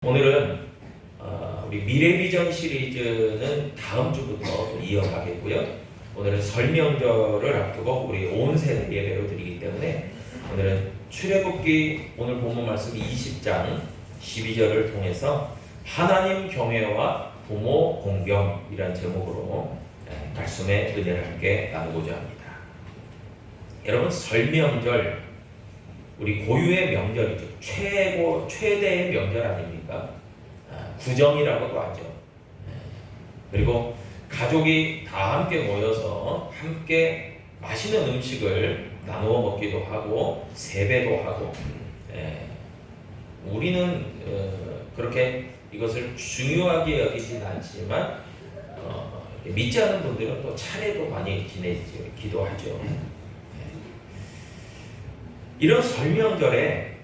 오늘은 우리 미래비전 시리즈는 다음 주부터 이어가겠고요. 오늘은 설 명절을 앞두고 우리 온 세대 예배로 드리기 때문에 오늘은 출애굽기 오늘 본문 말씀 20장 12절을 통해서 하나님 경외와 부모 공경이란 제목으로 말씀의 은혜를 함께 나누고자 합니다. 여러분, 설 명절 우리 고유의 명절이죠. 최대의 명절 아닙니까? 구정이라고도 하죠. 그리고 가족이 다 함께 모여서 함께 맛있는 음식을 나누어 먹기도 하고 세배도 하고, 우리는 그렇게 이것을 중요하게 여기진 않지만 믿지 않는 분들은 또 차례도 많이 지내기도 하죠. 이런 설 명절에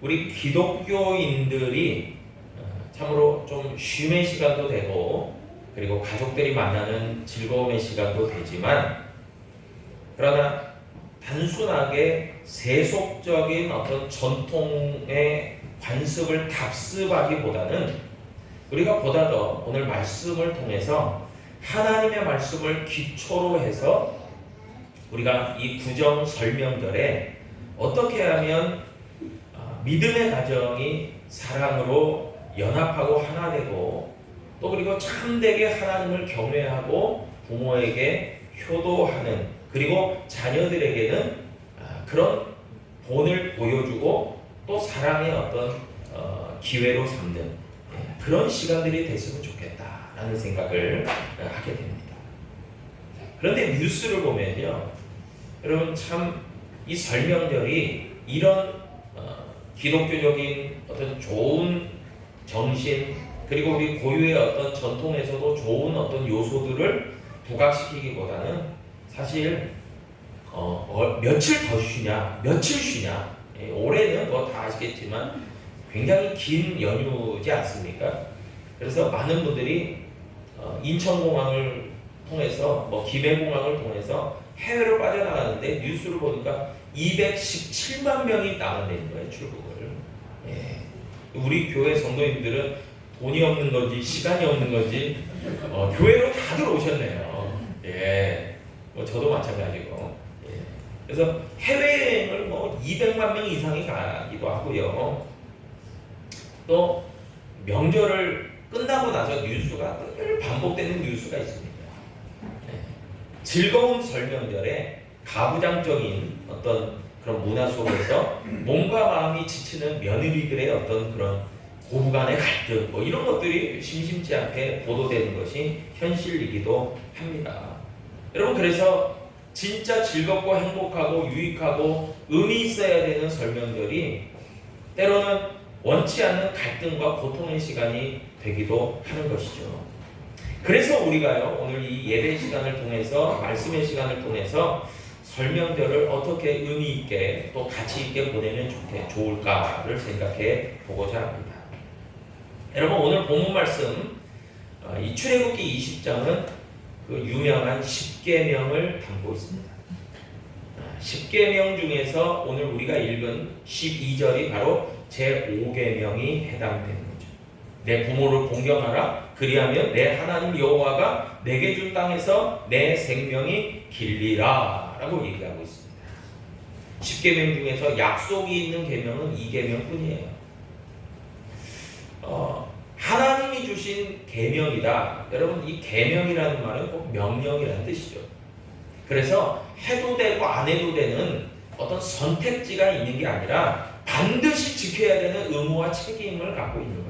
우리 기독교인들이 참으로 좀 쉼의 시간도 되고, 그리고 가족들이 만나는 즐거움의 시간도 되지만, 그러나 단순하게 세속적인 어떤 전통의 관습을 답습하기보다는 우리가 보다 더 오늘 말씀을 통해서 하나님의 말씀을 기초로 해서 우리가 이 구정 설 명절에 어떻게 하면 믿음의 가정이 사랑으로 연합하고 하나 되고, 또 그리고 참되게 하나님을 경외하고 부모에게 효도하는, 그리고 자녀들에게는 그런 본을 보여주고 또 사랑의 어떤 기회로 삼는 그런 시간들이 됐으면 좋겠다라는 생각을 하게 됩니다. 그런데 뉴스를 보면요, 여러분, 참 이 설 명절이 이런 기독교적인 어떤 좋은 정신, 그리고 우리 고유의 어떤 전통에서도 좋은 어떤 요소들을 부각시키기보다는 사실 며칠 더 쉬냐, 며칠 쉬냐, 올해는 뭐 다 아시겠지만 굉장히 긴 연휴지 않습니까? 그래서 많은 분들이 인천공항을 통해서 김해공항을 통해서 해외로 빠져나가는데 뉴스를 보니까 217만 명이 나간다는 거예요, 출국을. 우리 교회 성도님들은 돈이 없는 건지 시간이 없는 건지 교회로 다들 오셨네요. 저도 마찬가지고. 그래서 해외여행을 200만 명 이상이 가기도 하고요. 또 명절을 끝나고 나서 뉴스가 늘 반복되는 뉴스가 있습니다. 즐거운 설 명절에 가부장적인 어떤 그런 문화 속에서 몸과 마음이 지치는 며느리들의 어떤 그런 고부간의 갈등, 이런 것들이 심심치 않게 보도되는 것이 현실이기도 합니다. 여러분, 그래서 진짜 즐겁고 행복하고 유익하고 의미 있어야 되는 설 명절이 때로는 원치 않는 갈등과 고통의 시간이 되기도 하는 것이죠. 그래서 우리가요, 오늘 이 예배 시간을 통해서, 말씀의 시간을 통해서 설 명절을 어떻게 의미 있게 또 가치 있게 보내면 좋을까를 생각해 보고자 합니다. 여러분, 오늘 본문 말씀 이 출애굽기 20장은 그 유명한 10계명을 담고 있습니다. 10계명 중에서 오늘 우리가 읽은 12절이 바로 제5계명이 해당되는 거죠. 내 부모를 공경하라. 그리하면 내 하나님 여호와가 내게 준 땅에서 내 생명이 길리라 라고 얘기하고 있습니다. 10계명 중에서 약속이 있는 계명은 2계명 뿐이에요. 하나님이 주신 계명이다. 여러분, 이 계명이라는 말은 꼭 명령이라는 뜻이죠. 그래서 해도 되고 안 해도 되는 어떤 선택지가 있는 게 아니라 반드시 지켜야 되는 의무와 책임을 갖고 있는 거예요.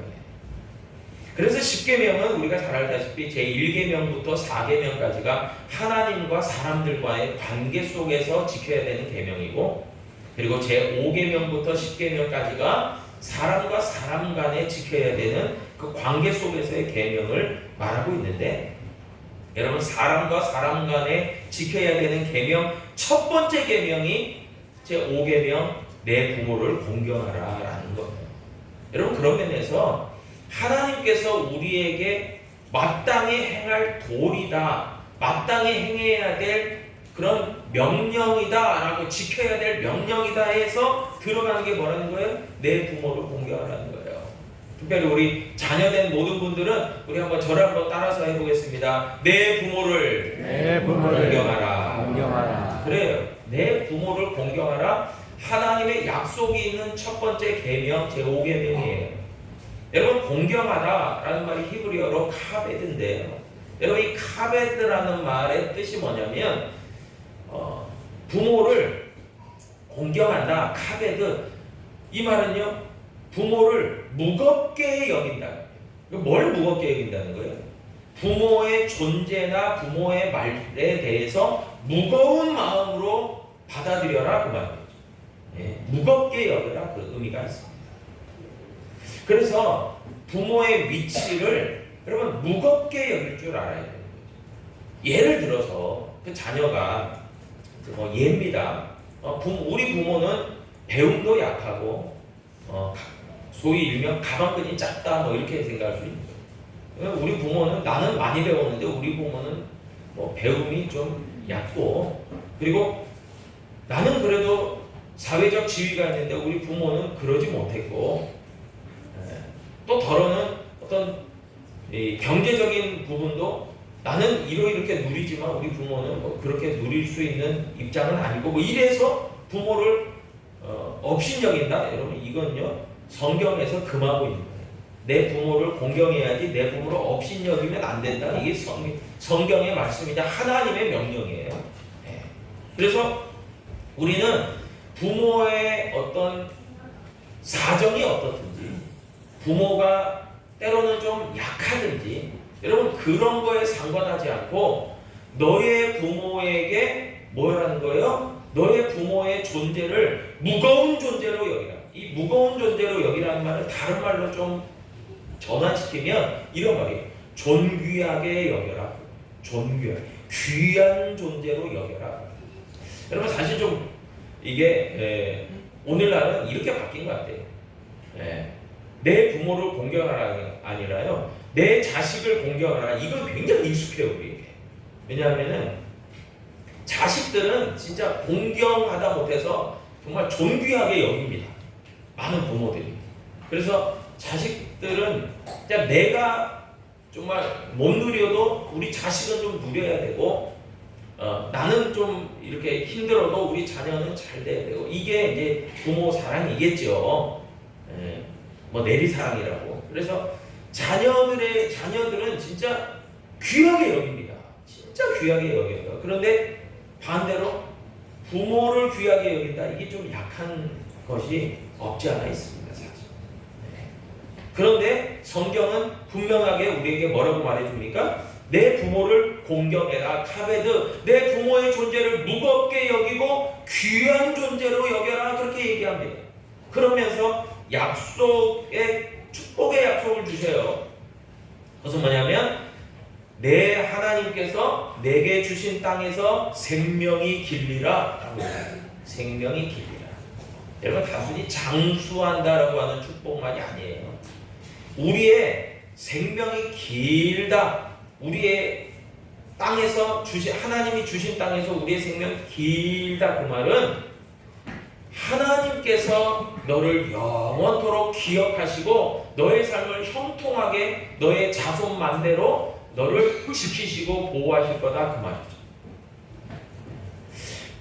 그래서 10계명은 우리가 잘 알다시피 제1계명부터 4계명까지가 하나님과 사람들과의 관계 속에서 지켜야 되는 계명이고, 그리고 제5계명부터 10계명까지가 사람과 사람 간에 지켜야 되는 그 관계 속에서의 계명을 말하고 있는데, 여러분, 사람과 사람 간에 지켜야 되는 계명 첫 번째 계명이 제5계명 내 부모를 공경하라 라는 거예요. 여러분, 그런 면에서 하나님께서 우리에게 마땅히 행할 도리다, 마땅히 행해야 될 그런 명령이다 라고, 지켜야 될 명령이다 해서 들어가는 게 뭐라는 거예요? 내 부모를 공경하라는 거예요. 특별히 우리 자녀된 모든 분들은 우리 한번 저를 한번 따라서 해보겠습니다. 내 부모를 공경하라. 그래요. 내 부모를 공경하라. 하나님의 약속이 있는 첫 번째 계명, 제5계명이에요. 여러분, 공경하다라는 말이 히브리어로 카베드인데요. 여러분, 이 카베드라는 말의 뜻이 뭐냐면 부모를 공경한다. 카베드. 이 말은요, 부모를 무겁게 여긴다. 뭘 무겁게 여긴다는 거예요? 부모의 존재나 부모의 말에 대해서 무거운 마음으로 받아들여라, 그 말이죠. 예, 무겁게 여겨라, 그 의미가 있습니다. 그래서 부모의 위치를 여러분 무겁게 여길 줄 알아야 돼요. 예를 들어서 그 자녀가 예입니다. 우리 부모는 배움도 약하고 소위 일명 가방끈이 작다 뭐 이렇게 생각할 수 있는 거예요. 우리 부모는 나는 많이 배웠는데 우리 부모는 배움이 좀 얕고, 그리고 나는 그래도 사회적 지위가 있는데 우리 부모는 그러지 못했고, 또 덜어는 어떤 경제적인 부분도 나는 이렇게 누리지만 우리 부모는 그렇게 누릴 수 있는 입장은 아니고 이래서 부모를 업신여긴다. 여러분, 이건요 성경에서 금하고 있는 거예요. 내 부모를 공경해야지 내 부모를 업신여기면 안 된다. 이게 성경의 말씀이자 하나님의 명령이에요. 그래서 우리는 부모의 어떤 사정이 어떻든지, 부모가 때로는 좀 약하든지, 여러분 그런 거에 상관하지 않고 너의 부모에게 뭐라는 거예요? 너의 부모의 존재를 무거운 존재로 여기라. 이 무거운 존재로 여기라는 말을 다른 말로 좀 전환시키면 이런 말이에요. 존귀하게 여겨라. 존귀하게. 귀한 존재로 여겨라. 여러분 사실 좀 이게 오늘날은 이렇게 바뀐 것 같아요. 내 부모를 공경하라 아니라요, 내 자식을 공경하라. 이건 굉장히 익숙해요, 우리에게. 왜냐하면은 자식들은 진짜 공경하다 못해서 정말 존귀하게 여깁니다. 많은 부모들이. 그래서 자식들은 진짜 내가 정말 못 누려도 우리 자식은 좀 누려야 되고, 나는 좀 이렇게 힘들어도 우리 자녀는 잘 돼야 되고, 이게 이제 부모 사랑이겠죠. 내리사랑이라고. 그래서 자녀들은 진짜 귀하게 여깁니다. 진짜 귀하게 여겨요. 그런데 반대로 부모를 귀하게 여긴다. 이게 좀 약한 것이 없지 않아 있습니다, 사실. 그런데 성경은 분명하게 우리에게 뭐라고 말해줍니까? 내 부모를 공경해라. 카베드. 내 부모의 존재를 무겁게 여기고 귀한 존재로 여겨라. 그렇게 얘기합니다. 그러면서 축복의 약속을 주셔요. 그것은 뭐냐면 내 하나님께서 내게 주신 땅에서 생명이 길리라. 생명이 길리라. 여러분 단순히 장수한다라고 하는 축복만이 아니에요. 우리의 생명이 길다. 우리의 땅에서 하나님이 주신 땅에서 우리의 생명이 길다. 그 말은 하나님께서 너를 영원토록 기억하시고 너의 삶을 형통하게 너의 자손 만대로 너를 지키시고 보호하실 거다, 그 말이죠.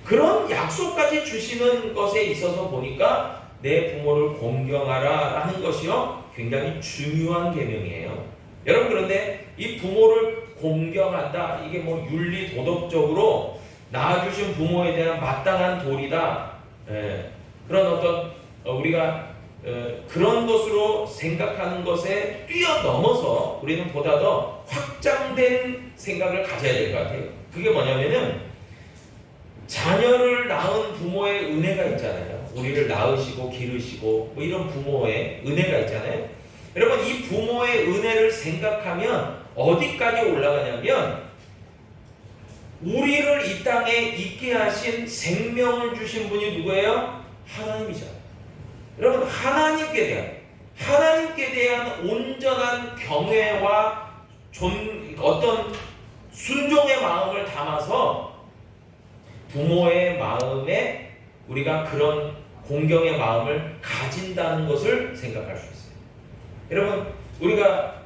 그런 약속까지 주시는 것에 있어서 보니까 내 부모를 공경하라 라는 것이요 굉장히 중요한 계명이에요. 여러분, 그런데 이 부모를 공경한다, 이게 윤리 도덕적으로 낳아주신 부모에 대한 마땅한 도리다, 그런 어떤 우리가 그런 것으로 생각하는 것에 뛰어넘어서 우리는 보다 더 확장된 생각을 가져야 될 것 같아요. 그게 뭐냐면은 자녀를 낳은 부모의 은혜가 있잖아요. 우리를 낳으시고 기르시고 이런 부모의 은혜가 있잖아요. 여러분, 이 부모의 은혜를 생각하면 어디까지 올라가냐면 우리를 이 땅에 있게 하신 생명을 주신 분이 누구예요? 하나님이잖아요. 여러분, 하나님께 대한 온전한 경외와 어떤 순종의 마음을 담아서 부모의 마음에 우리가 그런 공경의 마음을 가진다는 것을 생각할 수 있어요. 여러분 우리가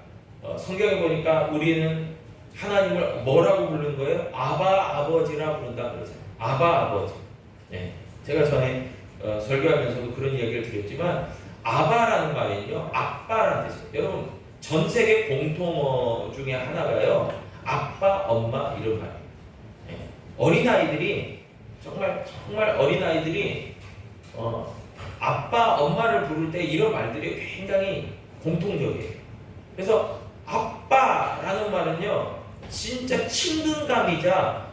성경에 보니까 우리는 하나님을 뭐라고 부르는 거예요? 아바 아버지라 부른다 그러잖아요. 아바 아버지. 네. 제가 전에 설교하면서도 그런 이야기를 드렸지만 아바라는 말은요 아빠라는 뜻이에요. 여러분 전 세계 공통어 중에 하나가요 아빠 엄마 이런 말이에요. 네. 어린아이들이 정말 어린아이들이 아빠 엄마를 부를 때 이런 말들이 굉장히 공통적이에요. 그래서 아빠라는 말은요 진짜 친근감이자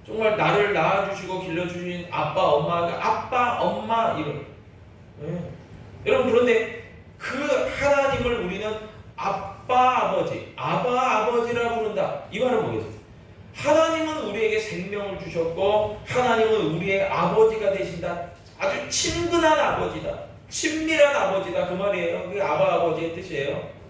정말 나를 낳아주시고 길러주신 아빠 엄마 이런. 여러분 그런데 그 하나님을 우리는 아빠 아버지 아바 아버지라 부른다. 이 말은 뭐겠어요? 하나님은 우리에게 생명을 주셨고 하나님은 우리의 아버지가 되신다. 아주 친근한 아버지다. 친밀한 아버지다. 그 말이에요. 그게 아바 아버지의 뜻이에요.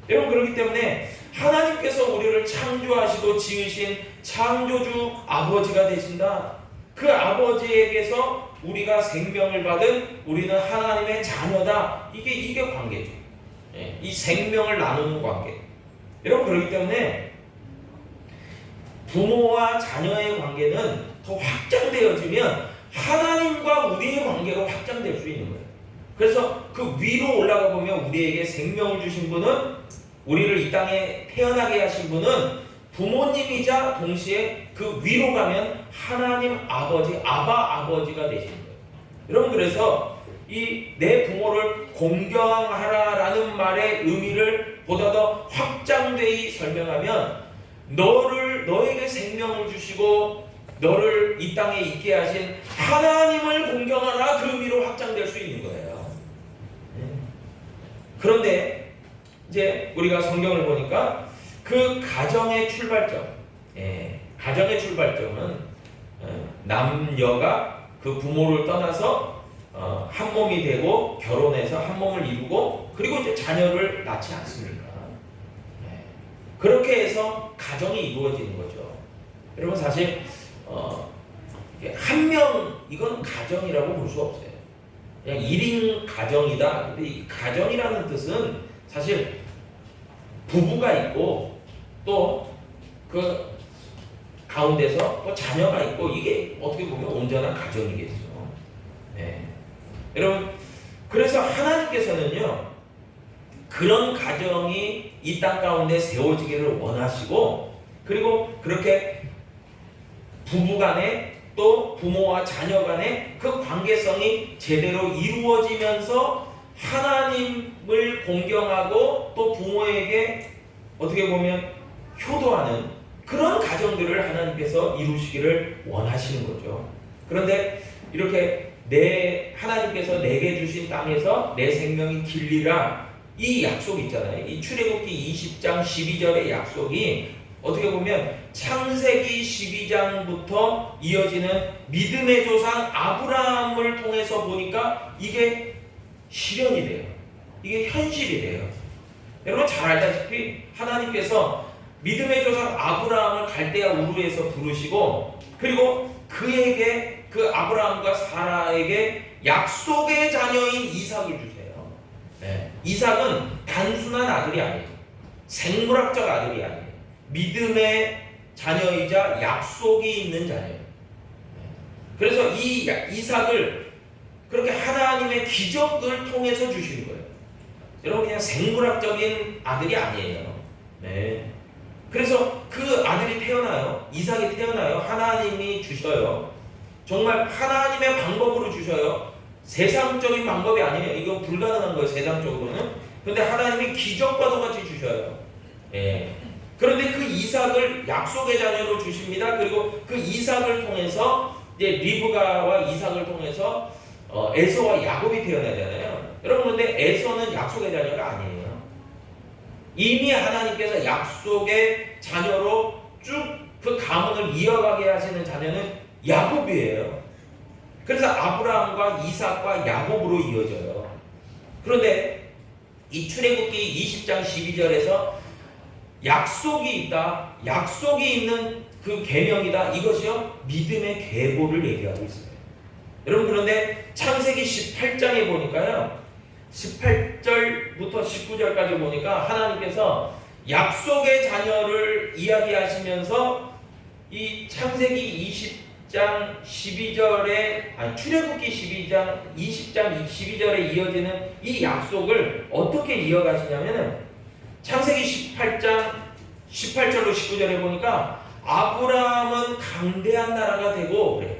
여러분 그렇기 때문에 하나님께서 우리를 창조하시고 지으신 창조주 아버지가 되신다. 그 아버지에게서 우리가 생명을 받은 우리는 하나님의 자녀다. 이게 관계죠. 이 생명을 나누는 관계. 여러분 그렇기 때문에 부모와 자녀의 관계는 더 확장되어지면 하나님과 우리의 관계가 확장될 수 있는 거예요. 그래서 그 위로 올라가 보면 우리에게 생명을 주신 분은 우리를 이 땅에 태어나게 하신 분은 부모님이자 동시에 그 위로 가면 하나님 아버지 아바 아버지가 되시는 거예요. 여러분 그래서 이 내 부모를 공경하라라는 말의 의미를 보다 더 확장되이 설명하면 너에게 생명을 주시고 너를 이 땅에 있게 하신 하나님을 공경하라 그 의미로 확장될 수 있는 거예요. 그런데 이제 우리가 성경을 보니까 그 가정의 출발점, 가정의 출발점은 남녀가 그 부모를 떠나서 한 몸이 되고 결혼해서 한 몸을 이루고 그리고 이제 자녀를 낳지 않습니까? 그렇게 해서 가정이 이루어지는 거죠. 여러분 사실 한 명 이건 가정이라고 볼 수 없어요. 그냥 1인 가정이다. 근데 이 가정이라는 뜻은 사실 부부가 있고 또 그 가운데서 또 자녀가 있고 이게 어떻게 보면 온전한 가정이겠죠. 여러분 그래서 하나님께서는요 그런 가정이 이 땅 가운데 세워지기를 원하시고 그리고 그렇게 부부간에 또 부모와 자녀간에 그 관계성이 제대로 이루어지면서 하나님을 공경하고 또 부모에게 어떻게 보면 효도하는 그런 가정들을 하나님께서 이루시기를 원하시는 거죠. 그런데 이렇게 하나님께서 내게 주신 땅에서 내 생명이 길리라 이 약속 있잖아요. 이 출애굽기 20장 12절의 약속이 어떻게 보면 창세기 12장부터 이어지는 믿음의 조상 아브라함을 통해서 보니까 이게 실현이 돼요. 이게 현실이 돼요. 여러분 잘 알다시피 하나님께서 믿음의 조상 아브라함을 갈대아 우르에서 부르시고 그리고 그에게 그 아브라함과 사라에게 약속의 자녀인 이삭을 주세요. 이삭은 단순한 아들이 아니에요. 생물학적 아들이 아니에요. 믿음의 자녀이자 약속이 있는 자녀예요. 그래서 이 이삭을 그렇게 하나님의 기적을 통해서 주시는 거예요. 여러분 그냥 생물학적인 아들이 아니에요. 그래서 그 아들이 태어나요. 이삭이 태어나요. 하나님이 주셔요. 정말 하나님의 방법으로 주셔요. 세상적인 방법이 아니에요. 이거 불가능한 거예요. 세상적으로는. 그런데 하나님이 기적과도 같이 주셔요. 그런데 그 이삭을 약속의 자녀로 주십니다. 그리고 그 이삭을 통해서 이제 리브가와 이삭을 통해서 에서와 야곱이 태어나잖아요. 여러분 근데 에서는 약속의 자녀가 아니에요. 이미 하나님께서 약속의 자녀로 쭉 그 가문을 이어가게 하시는 자녀는 야곱이에요. 그래서 아브라함과 이삭과 야곱으로 이어져요. 그런데 이 출애굽기 20장 12절에서 약속이 있다. 약속이 있는 그 계명이다. 이것이요 믿음의 계보를 얘기하고 있어요. 여러분 그런데 창세기 18장에 보니까요 18절부터 19절까지 보니까 하나님께서 약속의 자녀를 이야기하시면서 이 창세기 20장 12절에 출애굽기 12장 20장 12절에 이어지는 이 약속을 어떻게 이어가시냐면은 창세기 18장 18절로 19절에 보니까 아브라함은 강대한 나라가 되고 그래.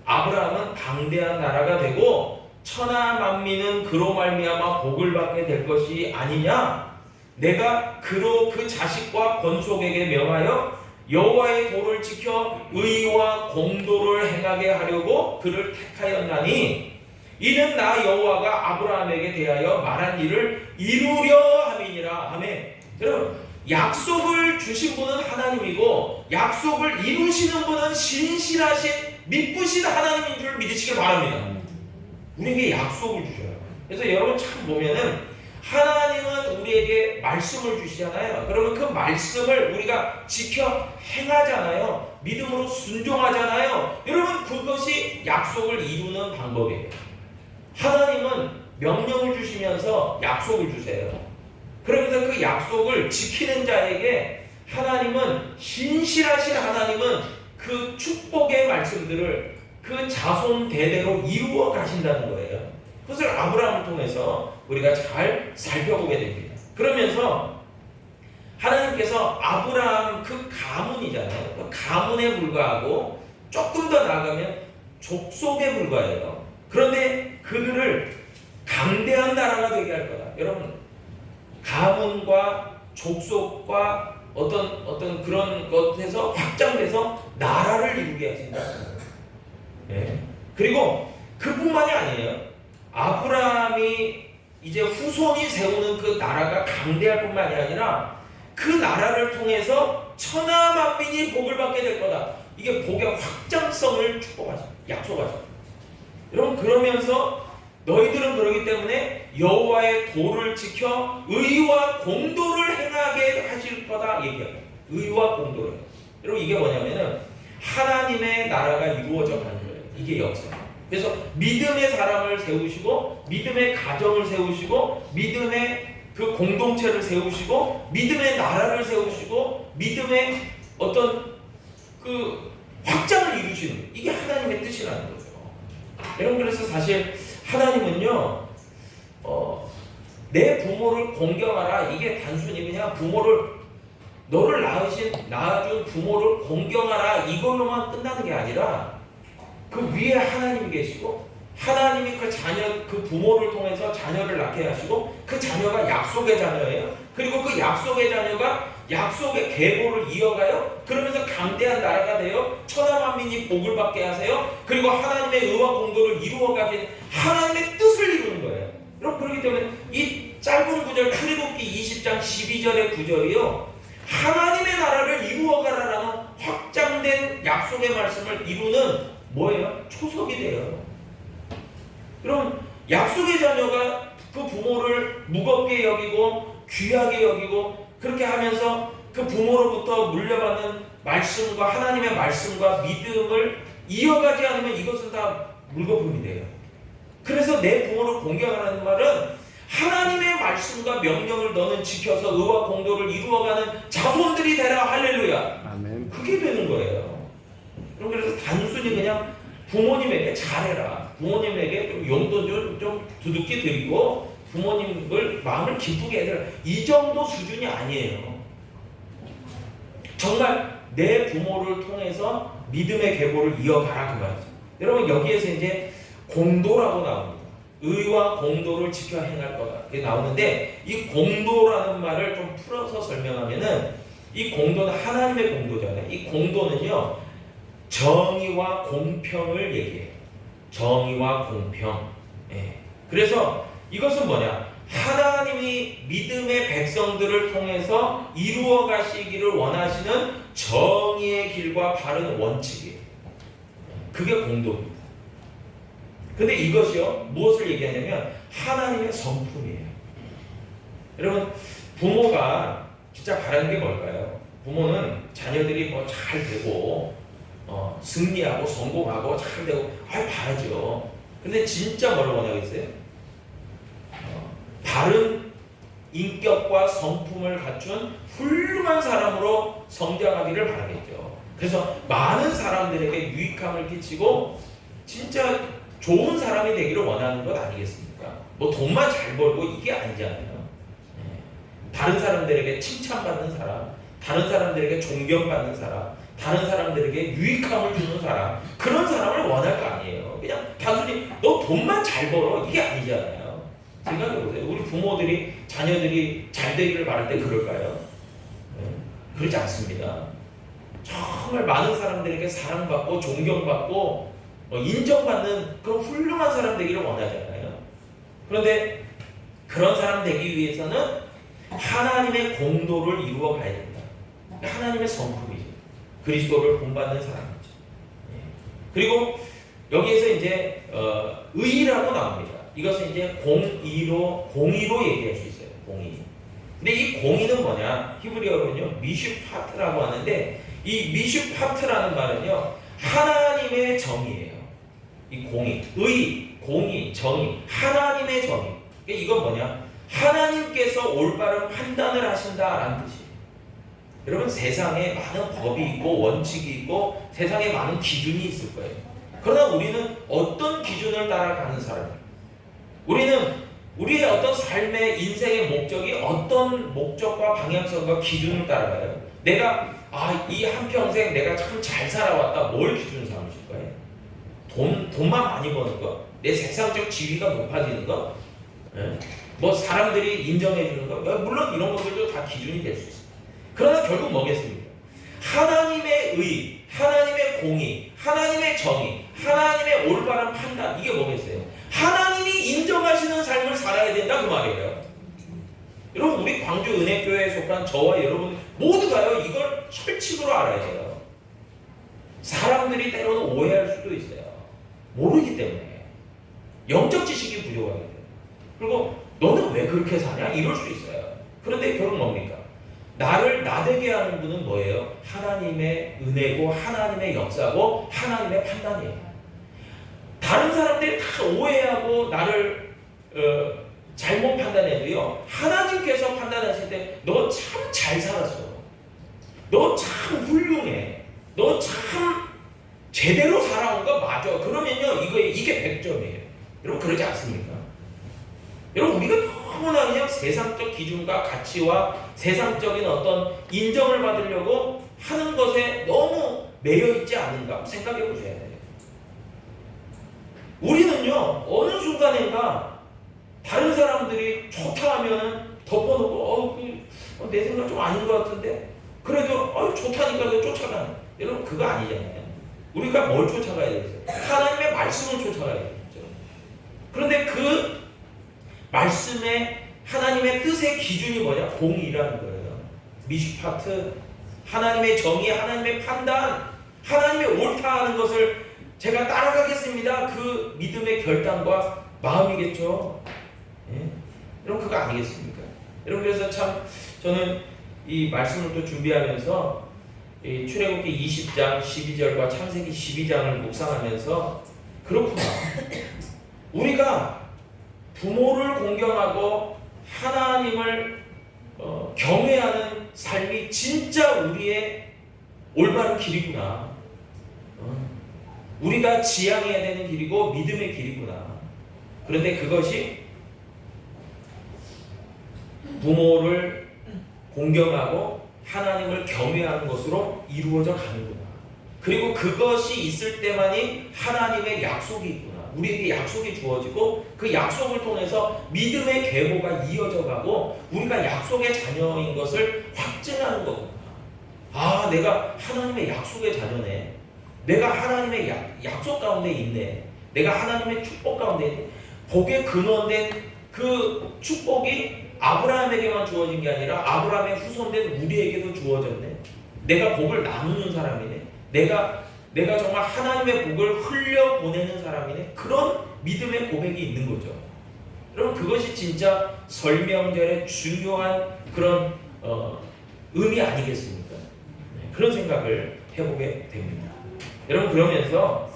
아브라함은 강대한 나라가 되고 천하 만민은 그로 말미암아 복을 받게 될 것이 아니냐. 내가 그로 그 자식과 권속에게 명하여 여호와의 도를 지켜 의와 공도를 행하게 하려고 그를 택하였나니 이는 나 여호와가 아브라함에게 대하여 말한 일을 이루려 함이니라. 아멘. 여러분, 약속을 주신 분은 하나님이고 약속을 이루시는 분은 신실하신 믿으신 하나님인 줄 믿으시기 바랍니다. 우리에게 약속을 주셔요. 그래서 여러분 참 보면은 하나님은 우리에게 말씀을 주시잖아요. 그러면 그 말씀을 우리가 지켜 행하잖아요. 믿음으로 순종하잖아요. 여러분 그것이 약속을 이루는 방법이에요. 하나님은 명령을 주시면서 약속을 주세요. 그러면서 그 약속을 지키는 자에게 하나님은 신실하신 하나님은 그 축복의 말씀들을 그 자손 대대로 이루어 가신다는 거예요. 그것을 아브라함을 통해서 우리가 잘 살펴보게 됩니다. 그러면서 하나님께서 아브라함 그 가문이잖아요. 그 가문에 불과하고 조금 더 나아가면 족속에 불과해요. 그런데 그들을 강대한 나라가 되게 할 거다. 여러분, 가문과 족속과 어떤 그런 것에서 확장돼서 나라를 이루게 하신다. 네. 그리고 그뿐만이 아니에요. 아브라함이 이제 후손이 세우는 그 나라가 강대할 뿐만이 아니라 그 나라를 통해서 천하 만민이 복을 받게 될 거다. 이게 복의 확장성을 축복하죠. 약속하죠. 여러분 그러면서 너희들은 그러기 때문에 여호와의 도를 지켜 의와 공도를 행하게 하실 거다 얘기해요. 의와 공도를. 여러분 이게 뭐냐면은 하나님의 나라가 이루어져 가는 거예요. 이게 역사예요. 그래서 믿음의 사람을 세우시고 믿음의 가정을 세우시고 믿음의 그 공동체를 세우시고 믿음의 나라를 세우시고 믿음의 어떤 그 확장을 이루시는 이게 하나님의 뜻이라는 거죠. 여러분 그래서 사실 하나님은요 내 부모를 공경하라 이게 단순히 그냥 부모를 너를 낳아준 부모를 공경하라 이걸로만 끝나는 게 아니라 그 위에 하나님이 계시고 하나님이 그 자녀 그 부모를 통해서 자녀를 낳게 하시고 그 자녀가 약속의 자녀예요. 그리고 그 약속의 자녀가 약속의 계보를 이어가요. 그러면서 강대한 나라가 되어 천하 만민이 복을 받게 하세요. 그리고 하나님의 의와 공도를 이루어가게 하나님의 뜻을 이루는 거예요. 여러분 그렇기 때문에 이 짧은 구절 출애굽기 20장 12절의 구절이요. 하나님의 나라를 이루어가라라는 확장된 약속의 말씀을 이루는 뭐예요? 초석이 돼요. 그럼 약속의 자녀가 그 부모를 무겁게 여기고 귀하게 여기고 그렇게 하면서 그 부모로부터 물려받는 말씀과 하나님의 말씀과 믿음을 이어가지 않으면 이것은 다 물거품이 돼요. 그래서 내 부모를 공경하라는 말은 하나님의 말씀과 명령을 너는 지켜서 의와 공도를 이루어가는 자손들이 되라. 할렐루야. 아멘. 그게 되는 거예요. 그럼 그래서 단순히 그냥 부모님에게 잘해라. 부모님에게 좀 용돈 좀 두둑히 드리고 부모님을 마음을 기쁘게 해드라. 이 정도 수준이 아니에요. 정말 내 부모를 통해서 믿음의 계보를 이어가라 그 말이죠. 여러분 여기에서 이제 공도라고 나옵니다. 의와 공도를 지켜 행할 거다. 그게 나오는데 이 공도라는 말을 좀 풀어서 설명하면은 이 공도는 하나님의 공도잖아요. 이 공도는요 정의와 공평을 얘기해요. 정의와 공평. 예. 그래서 이것은 뭐냐? 하나님이 믿음의 백성들을 통해서 이루어 가시기를 원하시는 정의의 길과 바른 원칙이에요. 그게 공도입니다. 근데 이것이요 무엇을 얘기하냐면 하나님의 성품이에요. 여러분 부모가 진짜 바라는 게 뭘까요? 부모는 자녀들이 뭐 잘 되고 승리하고 성공하고 잘 되고 바라죠. 근데 진짜 뭘 원하겠어요? 바른 인격과 성품을 갖춘 훌륭한 사람으로 성장하기를 바라겠죠. 그래서 많은 사람들에게 유익함을 끼치고 진짜 좋은 사람이 되기를 원하는 것 아니겠습니까? 뭐 돈만 잘 벌고 이게 아니잖아요. 다른 사람들에게 칭찬받는 사람, 다른 사람들에게 존경받는 사람, 다른 사람들에게 유익함을 주는 사람, 그런 사람을 원할 거 아니에요. 그냥 단순히 너 돈만 잘 벌어 이게 아니잖아요. 생각해보세요. 우리 부모들이 자녀들이 잘 되기를 바랄 때 그럴까요? 그렇지 않습니다. 정말 많은 사람들에게 사랑받고 존경받고 인정받는 그런 훌륭한 사람 되기를 원하잖아요. 그런데 그런 사람 되기 위해서는 하나님의 공도를 이루어 가야 된다. 하나님의 성품이죠. 그리스도를 본받는 사람이죠. 그리고 여기에서 이제 의라고 나옵니다. 이것은 이제 공의로 얘기할 수 있어요. 공의. 근데 이 공의는 뭐냐? 히브리어로는요 미슈파트라고 하는데 이 미슈파트라는 말은요 하나님의 정의예요. 이 공의, 공의, 정의, 하나님의 정의. 그러니까 이건 뭐냐? 하나님께서 올바른 판단을 하신다라는 뜻이에요. 여러분 세상에 많은 법이 있고 원칙이 있고 세상에 많은 기준이 있을 거예요. 그러나 우리는 어떤 기준을 따라가는 사람이에요? 우리는 우리의 어떤 삶의 인생의 목적이 어떤 목적과 방향성과 기준을 따라가요? 내가 이 한평생 내가 참 잘 살아왔다. 뭘 기준으로 삼으실 거예요? 돈만 많이 버는 거? 내 세상적 지위가 높아지는 거? 뭐 사람들이 인정해 주는 거? 물론 이런 것들도 다 기준이 될 수 있습니다. 그러나 결국 뭐겠습니까? 하나님의 의, 하나님의 공의, 하나님의 정의, 하나님의 올바른 판단, 이게 뭐겠어요? 하나님이 인정하시는 삶을 살아야 된다 그 말이에요. 여러분 우리 광주 은혜교회에 속한 저와 여러분 모두가요 이걸 철칙으로 알아야 돼요. 사람들이 때로는 오해할 수도 있어요. 모르기 때문에 영적 지식이 부족하기 때문에. 그리고 너는 왜 그렇게 사냐 이럴 수 있어요. 그런데 결국 뭡니까? 나를 나되게 하는 분은 뭐예요? 하나님의 은혜고 하나님의 역사고 하나님의 판단이에요. 다른 사람들이 다 오해하고 나를 잘못 판단해도요 하나님께서 판단하실 때 너 참 잘 살았어, 너 참 훌륭해, 너 참 제대로 살아온 거 맞아. 그러면요 이게 100점이에요. 여러분 그러지 않습니까? 여러분 우리가 너무나 그냥 세상적 기준과 가치와 세상적인 어떤 인정을 받으려고 하는 것에 너무 매여있지 않은가 생각해 보셔야 돼요. 우리는요 어느 순간인가 다른 사람들이 좋다 하면은 덮어놓고 내 생각 좀 아닌 것 같은데 그래도 좋다니까 쫓아가는. 여러분 그거 아니잖아요. 우리가 뭘 쫓아가야 되겠어요? 하나님의 말씀을 쫓아가야 되겠죠. 그런데 그 말씀의 하나님의 뜻의 기준이 뭐냐? 공의라는 거예요. 미슈파트, 하나님의 정의, 하나님의 판단, 하나님의 옳다 하는 것을 제가 따라가겠습니다. 그 믿음의 결단과 마음이겠죠. 여러분 그거 아니겠습니까? 여러분 그래서 참 저는 이 말씀을 또 준비하면서 이 출애굽기 20장 12절과 창세기 12장을 묵상하면서 그렇구나. 우리가 부모를 공경하고 하나님을 경외하는 삶이 진짜 우리의 올바른 길이구나. 우리가 지향해야 되는 길이고 믿음의 길이구나. 그런데 그것이 부모를 공경하고 하나님을 경외하는 것으로 이루어져 가는구나. 그리고 그것이 있을 때만이 하나님의 약속이 있구나. 우리에게 약속이 주어지고 그 약속을 통해서 믿음의 계보가 이어져 가고 우리가 약속의 자녀인 것을 확증하는 거구나. 내가 하나님의 약속의 자녀네. 내가 하나님의 약속 가운데 있네. 내가 하나님의 축복 가운데 있네. 복의 근원된 그 축복이 아브라함에게만 주어진 게 아니라 아브라함의 후손된 우리에게도 주어졌네. 내가 복을 나누는 사람이네. 내가 정말 하나님의 복을 흘려보내는 사람이네. 그런 믿음의 고백이 있는 거죠. 여러분 그것이 진짜 설명절의 중요한 그런 의미 아니겠습니까? 그런 생각을 해보게 됩니다. 여러분 그러면서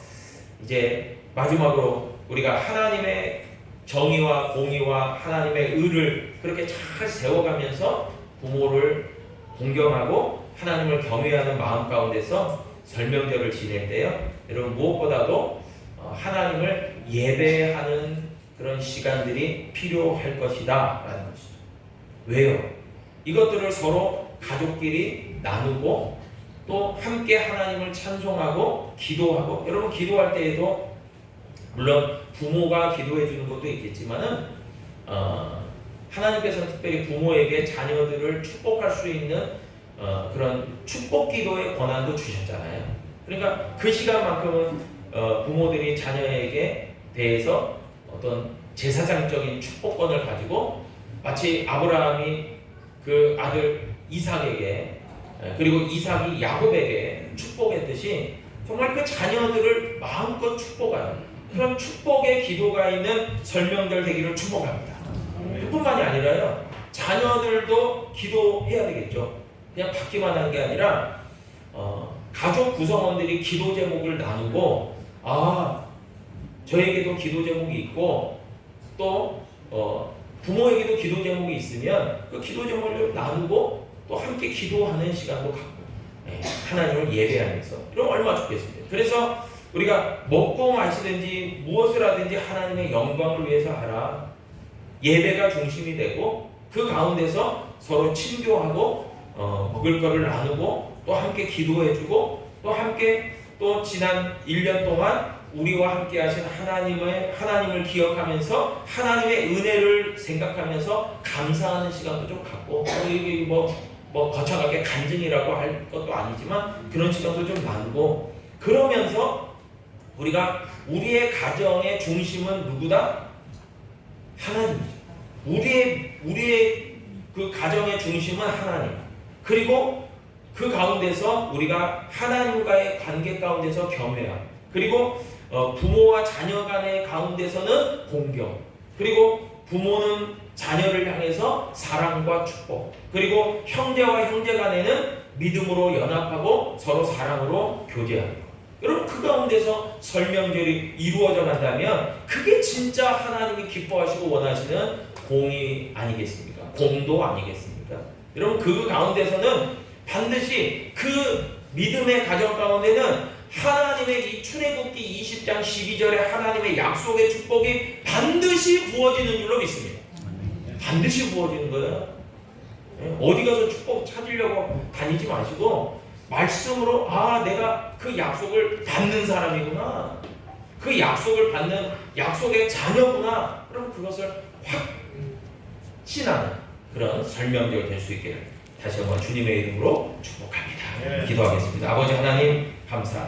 이제 마지막으로 우리가 하나님의 정의와 공의와 하나님의 의를 그렇게 잘 세워가면서 부모를 공경하고 하나님을 경외하는 마음 가운데서 설명절을 지낼 때요. 여러분 무엇보다도 하나님을 예배하는 그런 시간들이 필요할 것이다 라는 것이죠. 왜요? 이것들을 서로 가족끼리 나누고 또 함께 하나님을 찬송하고 기도하고, 여러분 기도할 때에도 물론 부모가 기도해 주는 것도 있겠지만은 하나님께서는 특별히 부모에게 자녀들을 축복할 수 있는 그런 축복 기도의 권한도 주셨잖아요. 그러니까 그 시간만큼은 부모들이 자녀에게 대해서 어떤 제사장적인 축복권을 가지고 마치 아브라함이 그 아들 이삭에게 그리고 이삭이 야곱에게 축복했듯이 정말 그 자녀들을 마음껏 축복하는 그런 축복의 기도가 있는 설명절 되기를 축복합니다. 그뿐만이 아니라요, 자녀들도 기도해야 되겠죠. 그냥 받기만 하는 게 아니라 가족 구성원들이 기도 제목을 나누고, 저에게도 기도 제목이 있고 또 부모에게도 기도 제목이 있으면 그 기도 제목을 나누고 또 함께 기도하는 시간도 갖고 하나님을 예배하면서, 이러면 얼마나 좋겠습니까? 그래서 우리가 먹고 마시든지 무엇을 하든지 하나님의 영광을 위해서 하라. 예배가 중심이 되고 그 가운데서 서로 친교하고 먹을 거를 나누고 또 함께 기도해주고 또 함께 또 지난 1년 동안 우리와 함께 하신 하나님을 기억하면서 하나님의 은혜를 생각하면서 감사하는 시간도 좀 갖고, 이게 뭐 거창하게 간증이라고 할 것도 아니지만 그런 시간도 좀 나누고, 그러면서 우리가 우리의 가정의 중심은 누구다? 하나님이죠. 우리의 그 가정의 중심은 하나님. 그리고 그 가운데서 우리가 하나님과의 관계 가운데서 겸해함. 그리고 부모와 자녀 간의 가운데서는 공경. 그리고 부모는 자녀를 향해서 사랑과 축복. 그리고 형제와 형제 간에는 믿음으로 연합하고 서로 사랑으로 교제하고. 여러분 그 가운데서 설명절이 이루어져 간다면 그게 진짜 하나님이 기뻐하시고 원하시는 공의 아니겠습니까? 공도 아니겠습니까? 여러분 그 가운데서는 반드시 그 믿음의 가정 가운데는 하나님의 이 출애굽기 20장 12절에 하나님의 약속의 축복이 반드시 부어지는 줄로 믿습니다. 반드시 부어지는 거예요. 어디 가서 축복 찾으려고 다니지 마시고 말씀으로 내가 그 약속을 받는 사람이구나, 그 약속을 받는 약속의 자녀구나, 그럼 그것을 확신하는 그런 설명절 될 수 있기를 다시 한번 주님의 이름으로 축복합니다. 기도하겠습니다. 아버지 하나님 감사합니다.